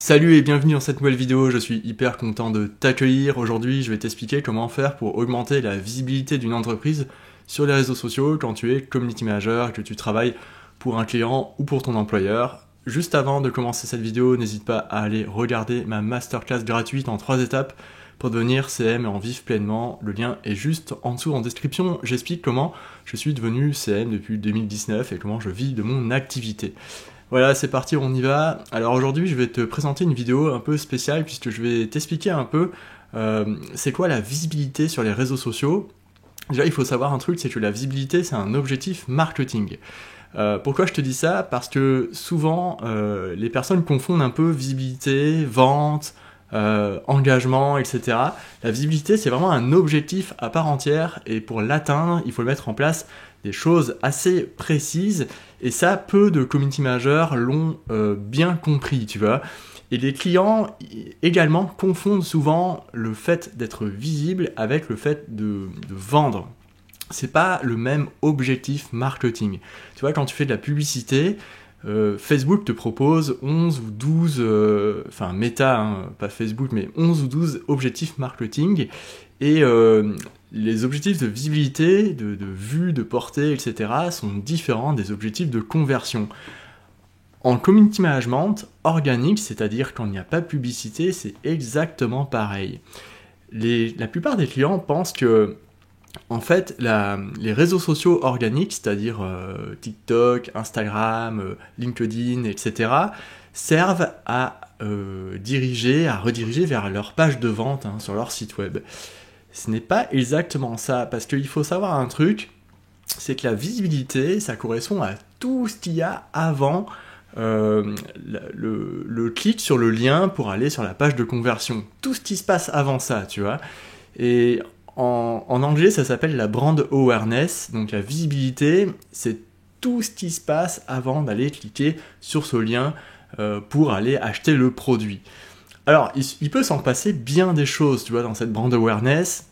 Salut et bienvenue dans cette nouvelle vidéo, je suis hyper content de t'accueillir. Aujourd'hui, je vais t'expliquer comment faire pour augmenter la visibilité d'une entreprise sur les réseaux sociaux quand tu es community manager et que tu travailles pour un client ou pour ton employeur. Juste avant de commencer cette vidéo, n'hésite pas à aller regarder ma masterclass gratuite en 3 étapes pour devenir CM et en vivre pleinement. Le lien est juste en dessous en description. J'explique comment je suis devenu CM depuis 2019 et comment je vis de mon activité. Voilà, c'est parti, on y va. Alors aujourd'hui, je vais te présenter une vidéo un peu spéciale puisque je vais t'expliquer un peu c'est quoi la visibilité sur les réseaux sociaux. Déjà, il faut savoir un truc, c'est que la visibilité, c'est un objectif marketing. Pourquoi je te dis ça? Parce que souvent, les personnes confondent un peu visibilité, vente, engagement, etc. La visibilité, c'est vraiment un objectif à part entière et pour l'atteindre, il faut mettre en place des choses assez précises et ça, peu de community managers l'ont bien compris, tu vois. Et les clients également confondent souvent le fait d'être visible avec le fait de vendre. C'est pas le même objectif marketing. Tu vois, quand tu fais de la publicité, Facebook te propose 11 ou 12, enfin Meta, hein, pas Facebook, mais 11 ou 12 objectifs marketing. Et les objectifs de visibilité, de vue, de portée, etc. sont différents des objectifs de conversion. En community management organique, c'est-à-dire quand il n'y a pas de publicité, c'est exactement pareil. La plupart des clients pensent que en fait, les réseaux sociaux organiques, c'est-à-dire TikTok, Instagram, LinkedIn, etc., servent à rediriger vers leur page de vente sur leur site web. Ce n'est pas exactement ça, parce qu'il faut savoir un truc, c'est que la visibilité, ça correspond à tout ce qu'il y a avant le clic sur le lien pour aller sur la page de conversion. Tout ce qui se passe avant ça, tu vois. Et en anglais, ça s'appelle la brand awareness, donc la visibilité, c'est tout ce qui se passe avant d'aller cliquer sur ce lien pour aller acheter le produit. Alors, il peut s'en passer bien des choses, tu vois, dans cette brand awareness.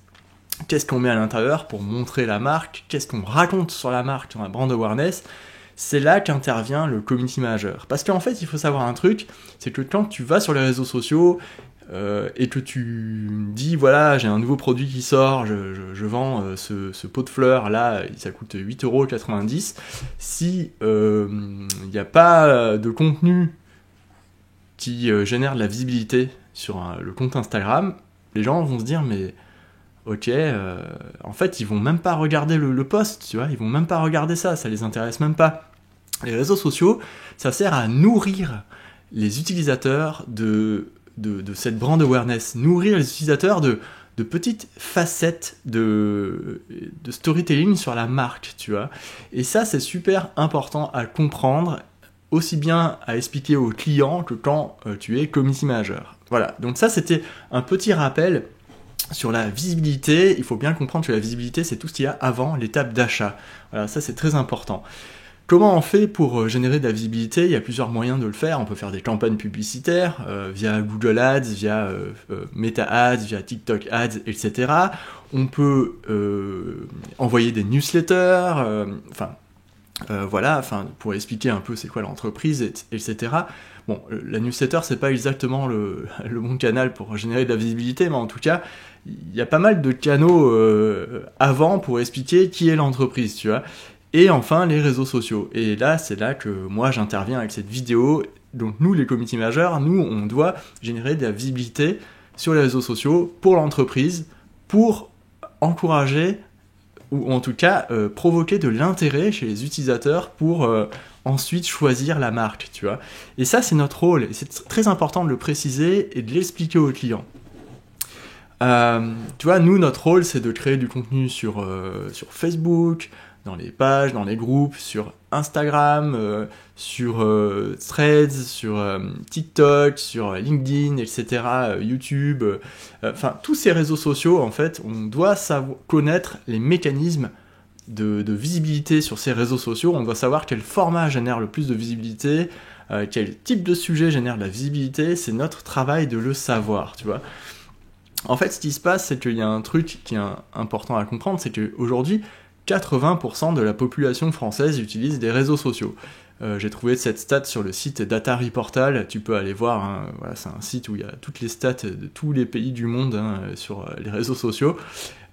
Qu'est-ce qu'on met à l'intérieur pour montrer la marque? Qu'est-ce qu'on raconte sur la marque, sur la brand awareness? C'est là qu'intervient le community manager. Parce qu'en fait, il faut savoir un truc, c'est que quand tu vas sur les réseaux sociaux, et que tu dis voilà j'ai un nouveau produit qui sort, je vends ce pot de fleurs là, ça coûte 8,90 €. Si il n'y a pas de contenu qui génère de la visibilité sur le compte Instagram, les gens vont se dire mais ok, en fait ils vont même pas regarder le post, tu vois, ils vont même pas regarder ça les intéresse même pas. Les réseaux sociaux, ça sert à nourrir les utilisateurs de cette brand awareness, nourrir les utilisateurs de petites facettes de storytelling sur la marque, tu vois. Et ça, c'est super important à comprendre, aussi bien à expliquer aux clients que quand tu es community manager. Voilà, donc ça, c'était un petit rappel sur la visibilité. Il faut bien comprendre que la visibilité, c'est tout ce qu'il y a avant l'étape d'achat. Voilà, ça, c'est très important. Comment on fait pour générer de la visibilité? Il y a plusieurs moyens de le faire. On peut faire des campagnes publicitaires via Google Ads, via Meta Ads, via TikTok Ads, etc. On peut envoyer des newsletters, pour expliquer un peu c'est quoi l'entreprise, etc. Bon, la newsletter, c'est pas exactement le bon canal pour générer de la visibilité, mais en tout cas, il y a pas mal de canaux avant pour expliquer qui est l'entreprise, tu vois. Et enfin, les réseaux sociaux. Et là, c'est là que moi, j'interviens avec cette vidéo. Donc nous, les community managers, nous, on doit générer de la visibilité sur les réseaux sociaux pour l'entreprise, pour encourager, ou en tout cas, provoquer de l'intérêt chez les utilisateurs pour ensuite choisir la marque, tu vois. Et ça, c'est notre rôle. Et c'est très important de le préciser et de l'expliquer aux clients. Tu vois, nous, notre rôle, c'est de créer du contenu sur Facebook, dans les pages, dans les groupes, sur Instagram, sur Threads, sur TikTok, sur LinkedIn, etc., YouTube, tous ces réseaux sociaux, en fait, on doit connaître les mécanismes de visibilité sur ces réseaux sociaux, on doit savoir quel format génère le plus de visibilité, quel type de sujet génère de la visibilité, c'est notre travail de le savoir, tu vois. En fait, ce qui se passe, c'est qu'il y a un truc qui est important à comprendre, c'est qu'aujourd'hui, 80% de la population française utilise des réseaux sociaux. J'ai trouvé cette stat sur le site Data Reportal, tu peux aller voir, hein, voilà, c'est un site où il y a toutes les stats de tous les pays du monde hein, sur les réseaux sociaux.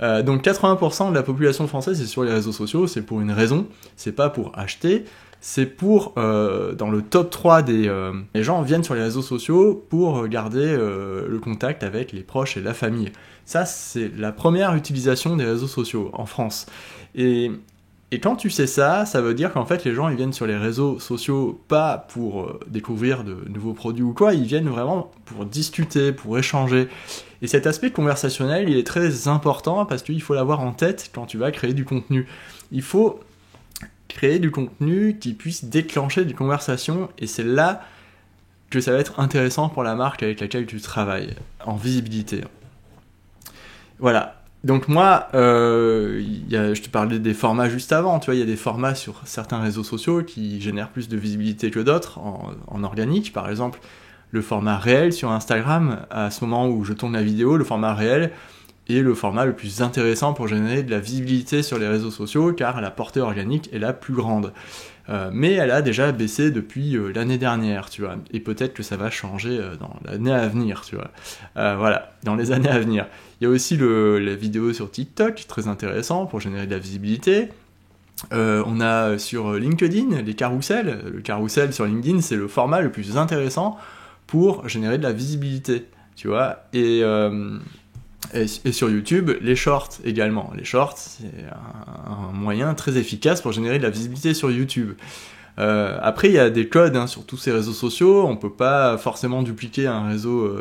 Donc 80% de la population française est sur les réseaux sociaux, c'est pour une raison, c'est pas pour acheter, c'est pour, dans le top 3 les gens viennent sur les réseaux sociaux pour garder le contact avec les proches et la famille. Ça, c'est la première utilisation des réseaux sociaux en France. Et quand tu sais ça, ça veut dire qu'en fait les gens ils viennent sur les réseaux sociaux pas pour découvrir de nouveaux produits ou quoi, ils viennent vraiment pour discuter, pour échanger. Et cet aspect conversationnel, il est très important parce qu'il faut l'avoir en tête quand tu vas créer du contenu. Il faut créer du contenu qui puisse déclencher des conversations et c'est là que ça va être intéressant pour la marque avec laquelle tu travailles, en visibilité. Voilà. Donc moi, je te parlais des formats juste avant, tu vois, il y a des formats sur certains réseaux sociaux qui génèrent plus de visibilité que d'autres en organique. Par exemple, le format réel sur Instagram, à ce moment où je tourne la vidéo, le format réel est le format le plus intéressant pour générer de la visibilité sur les réseaux sociaux, car la portée organique est la plus grande. Mais elle a déjà baissé depuis l'année dernière, tu vois, et peut-être que ça va changer dans l'année à venir, tu vois. Voilà, dans les années à venir. Il y a aussi la vidéo sur TikTok, très intéressant pour générer de la visibilité. On a sur LinkedIn les carousels. Le carrousel sur LinkedIn, c'est le format le plus intéressant pour générer de la visibilité, tu vois. Et sur YouTube, les shorts également. Les shorts, c'est un moyen très efficace pour générer de la visibilité sur YouTube. Après, il y a des codes hein, sur tous ces réseaux sociaux. On peut pas forcément dupliquer un réseau,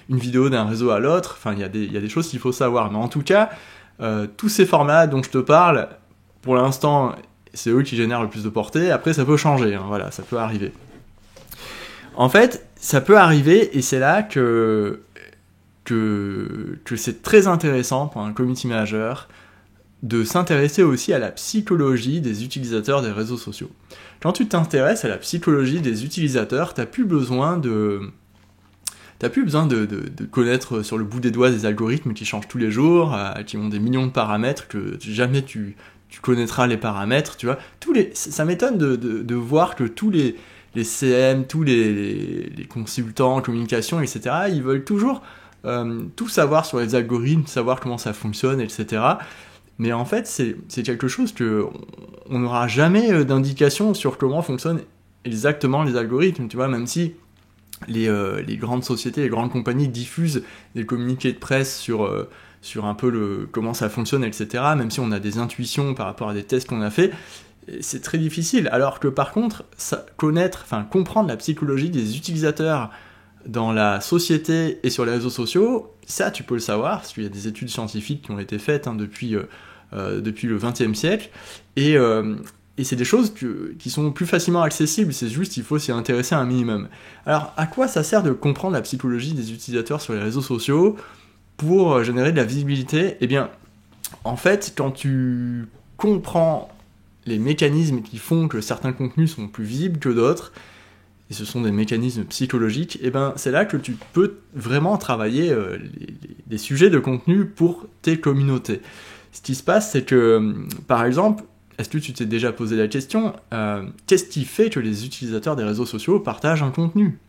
une vidéo d'un réseau à l'autre. Enfin, il y a des choses qu'il faut savoir. Mais en tout cas, tous ces formats dont je te parle, pour l'instant, c'est eux qui génèrent le plus de portée. Après, ça peut changer. Hein, voilà, ça peut arriver. En fait, ça peut arriver, et c'est là que c'est très intéressant pour un community manager de s'intéresser aussi à la psychologie des utilisateurs des réseaux sociaux. Quand tu t'intéresses à la psychologie des utilisateurs, t'as plus besoin de connaître sur le bout des doigts des algorithmes qui changent tous les jours, qui ont des millions de paramètres, que jamais tu connaîtras les paramètres, tu vois. Ça m'étonne de voir que tous les CM, tous les consultants en communication, etc., ils veulent toujours tout savoir sur les algorithmes, savoir comment ça fonctionne, etc. Mais en fait, c'est quelque chose que on n'aura jamais d'indication sur comment fonctionnent exactement les algorithmes, tu vois, même si les grandes sociétés, les grandes compagnies diffusent des communiqués de presse sur un peu comment ça fonctionne, etc., même si on a des intuitions par rapport à des tests qu'on a fait, c'est très difficile. Alors que par contre, comprendre la psychologie des utilisateurs dans la société et sur les réseaux sociaux, ça tu peux le savoir, parce qu'il y a des études scientifiques qui ont été faites hein, depuis le XXe siècle, et c'est des choses qui sont plus facilement accessibles, c'est juste il faut s'y intéresser un minimum. Alors à quoi ça sert de comprendre la psychologie des utilisateurs sur les réseaux sociaux pour générer de la visibilité ? Eh bien, en fait, quand tu comprends les mécanismes qui font que certains contenus sont plus visibles que d'autres, et ce sont des mécanismes psychologiques, et ben c'est là que tu peux vraiment travailler les sujets de contenu pour tes communautés. Ce qui se passe, c'est que, par exemple, est-ce que tu t'es déjà posé la question, qu'est-ce qui fait que les utilisateurs des réseaux sociaux partagent un contenu ?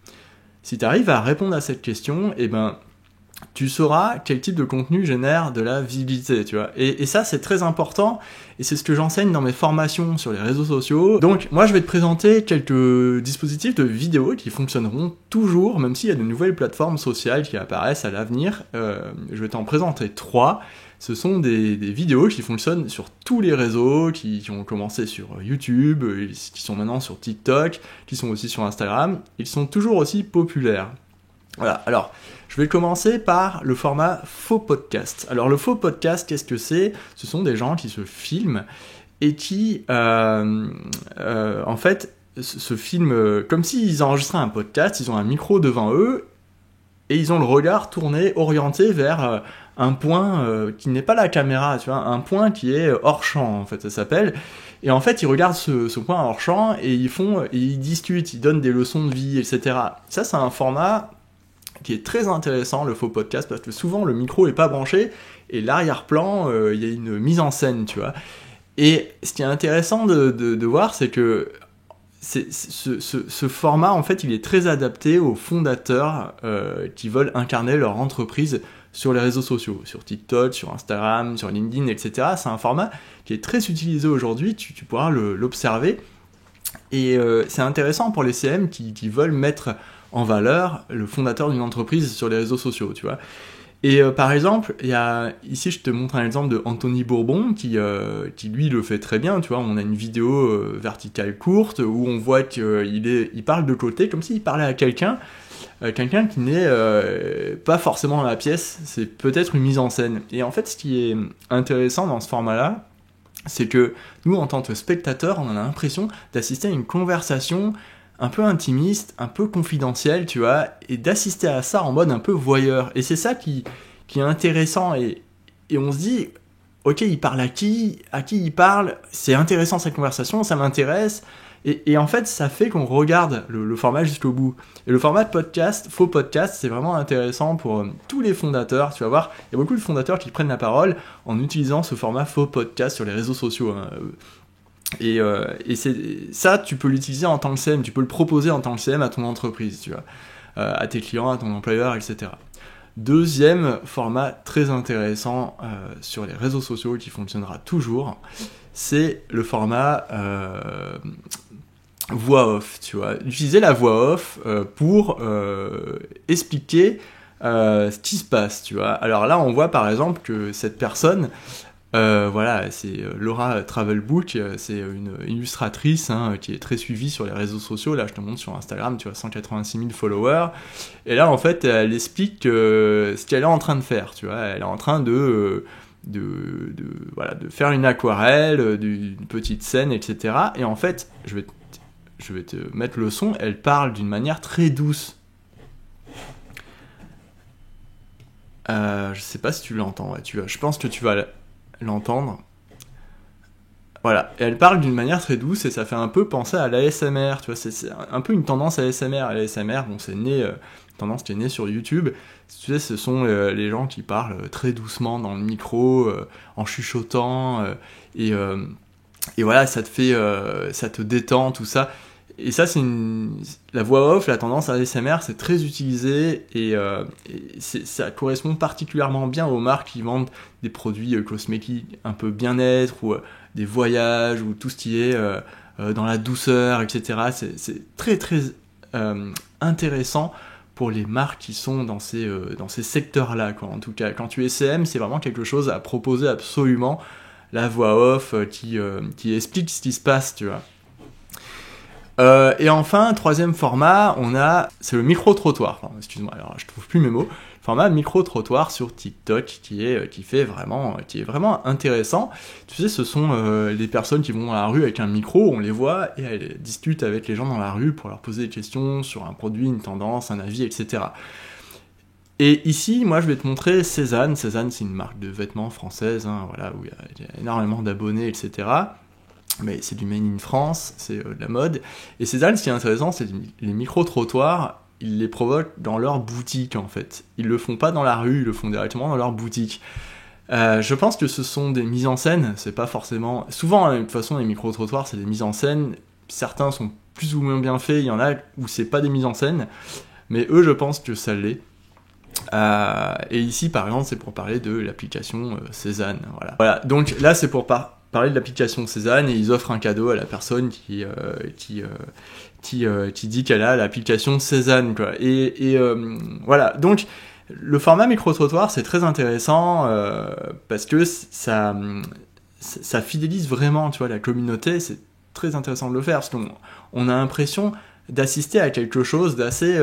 Si tu arrives à répondre à cette question, et ben tu sauras quel type de contenu génère de la visibilité, tu vois. Et ça, c'est très important, et c'est ce que j'enseigne dans mes formations sur les réseaux sociaux. Donc, moi, je vais te présenter quelques dispositifs de vidéos qui fonctionneront toujours, même s'il y a de nouvelles plateformes sociales qui apparaissent à l'avenir. Je vais t'en présenter 3. Ce sont des vidéos qui fonctionnent sur tous les réseaux, qui ont commencé sur YouTube, qui sont maintenant sur TikTok, qui sont aussi sur Instagram. Ils sont toujours aussi populaires. Voilà, alors, je vais commencer par le format faux podcast. Alors, le faux podcast, qu'est-ce que c'est ? Ce sont des gens qui se filment et qui, en fait, se filment comme s'ils enregistraient un podcast, ils ont un micro devant eux et ils ont le regard tourné, orienté vers un point qui n'est pas la caméra, tu vois, un point qui est hors champ, en fait, ça s'appelle. Et en fait, ils regardent ce point hors champ et ils discutent, ils donnent des leçons de vie, etc. Ça, c'est un format qui est très intéressant, le faux podcast, parce que souvent le micro est pas branché et l'arrière-plan, il y a une mise en scène, tu vois. Et ce qui est intéressant de voir, c'est que ce format, en fait, il est très adapté aux fondateurs qui veulent incarner leur entreprise sur les réseaux sociaux, sur TikTok, sur Instagram, sur LinkedIn, etc. C'est un format qui est très utilisé aujourd'hui, tu pourras l'observer. Et c'est intéressant pour les CM qui veulent mettre en valeur le fondateur d'une entreprise sur les réseaux sociaux, tu vois. Et par exemple, ici je te montre un exemple de Anthony Bourbon qui lui le fait très bien, tu vois. On a une vidéo verticale courte où on voit qu'il parle de côté comme s'il parlait à quelqu'un qui n'est pas forcément dans la pièce, c'est peut-être une mise en scène. Et en fait, ce qui est intéressant dans ce format-là, c'est que nous, en tant que spectateurs, on a l'impression d'assister à une conversation un peu intimiste, un peu confidentielle, tu vois, et d'assister à ça en mode un peu voyeur. Et c'est ça qui est intéressant, et on se dit, ok, il parle à qui il parle, c'est intéressant cette conversation, ça m'intéresse, et en fait, ça fait qu'on regarde le format jusqu'au bout. Et le format de podcast, faux podcast, c'est vraiment intéressant pour tous les fondateurs. Tu vas voir, il y a beaucoup de fondateurs qui prennent la parole en utilisant ce format faux podcast sur les réseaux sociaux. Hein. Et ça, tu peux l'utiliser en tant que CM, tu peux le proposer en tant que CM à ton entreprise, tu vois, à tes clients, à ton employeur, etc. Deuxième format très intéressant sur les réseaux sociaux qui fonctionnera toujours, c'est le format voix off, tu vois. Utiliser la voix off pour expliquer ce qui se passe, tu vois. Alors là, on voit par exemple que cette personne, voilà, c'est Laura Travelbook, c'est une illustratrice qui est très suivie sur les réseaux sociaux. Là, je te montre sur Instagram, tu vois, 186 000 followers. Et là, en fait, elle explique ce qu'elle est en train de faire, tu vois. Elle est en train de faire une aquarelle, d'une petite scène, etc. Et en fait, je vais te mettre le son, elle parle d'une manière très douce. Je sais pas si tu l'entends, ouais, je pense que tu vas l'entendre. Voilà, et elle parle d'une manière très douce et ça fait un peu penser à l'ASMR, tu vois, c'est un peu une tendance à l'ASMR. L'ASMR, bon, c'est une tendance qui est née sur YouTube. Tu sais, ce sont les gens qui parlent très doucement dans le micro, en chuchotant, et voilà, ça te détend, tout ça. Et ça, la voix off, la tendance à l'ASMR, c'est très utilisé et ça correspond particulièrement bien aux marques qui vendent des produits cosmétiques un peu bien-être ou des voyages ou tout ce qui est dans la douceur, etc. C'est très très intéressant pour les marques qui sont dans ces secteurs-là, quoi. En tout cas, quand tu es CM, c'est vraiment quelque chose à proposer absolument, la voix off qui explique ce qui se passe, tu vois. Et enfin, troisième format, c'est le micro-trottoir. Enfin, excuse-moi, alors je trouve plus mes mots. Format micro-trottoir sur TikTok qui est vraiment intéressant. Tu sais, ce sont les personnes qui vont dans la rue avec un micro, on les voit et elles discutent avec les gens dans la rue pour leur poser des questions sur un produit, une tendance, un avis, etc. Et ici, moi, je vais te montrer Cézanne. Cézanne, c'est une marque de vêtements française, voilà, où il y a énormément d'abonnés, etc. Mais c'est du made in France, c'est de la mode. Et Cézanne, ce qui est intéressant, c'est les micro-trottoirs, ils les provoquent dans leur boutique, en fait. Ils le font pas dans la rue, ils le font directement dans leur boutique. Je pense que ce sont des mises en scène, c'est pas forcément... Souvent, de toute façon, les micro-trottoirs, c'est des mises en scène. Certains sont plus ou moins bien faits, il y en a où c'est pas des mises en scène. Mais eux, je pense que ça l'est. Et ici, par exemple, c'est pour parler de l'application Cézanne. Voilà. Donc là, c'est pour parler de l'application Cézanne et ils offrent un cadeau à la personne qui dit qu'elle a l'application Cézanne, quoi. Et voilà. Donc le format micro-trottoir, c'est très intéressant parce que ça fidélise vraiment, tu vois, la communauté. C'est très intéressant de le faire parce qu'on a l'impression d'assister à quelque chose d'assez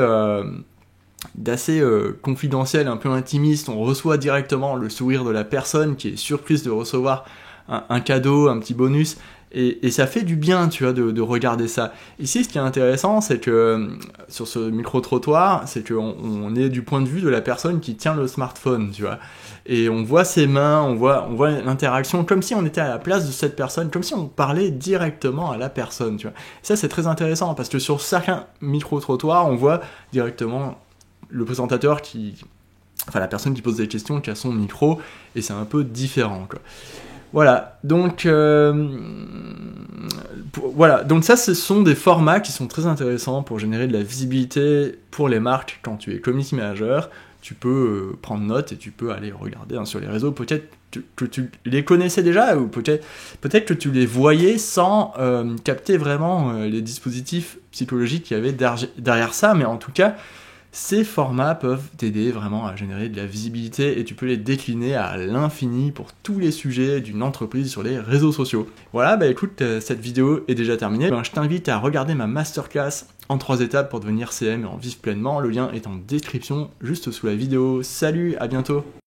confidentiel, un peu intimiste. On reçoit directement le sourire de la personne qui est surprise de recevoir un cadeau, un petit bonus, et ça fait du bien, tu vois, de regarder ça. Ici, ce qui est intéressant, c'est que sur ce micro-trottoir, c'est qu'on est du point de vue de la personne qui tient le smartphone, tu vois, et on voit ses mains, on voit l'interaction, comme si on était à la place de cette personne, comme si on parlait directement à la personne, tu vois. Et ça, c'est très intéressant, parce que sur certains micro-trottoirs, on voit directement le présentateur la personne qui pose des questions, qui a son micro, et c'est un peu différent, quoi. Voilà, donc voilà, donc ça ce sont des formats qui sont très intéressants pour générer de la visibilité pour les marques quand tu es community manager. Tu peux prendre note et tu peux aller regarder sur les réseaux, peut-être que tu les connaissais déjà ou peut-être que tu les voyais sans capter vraiment les dispositifs psychologiques qu'il y avait derrière ça, mais en tout cas ces formats peuvent t'aider vraiment à générer de la visibilité et tu peux les décliner à l'infini pour tous les sujets d'une entreprise sur les réseaux sociaux. Voilà, bah écoute, cette vidéo est déjà terminée. Je t'invite à regarder ma masterclass en 3 étapes pour devenir CM et en vivre pleinement. Le lien est en description juste sous la vidéo. Salut, à bientôt!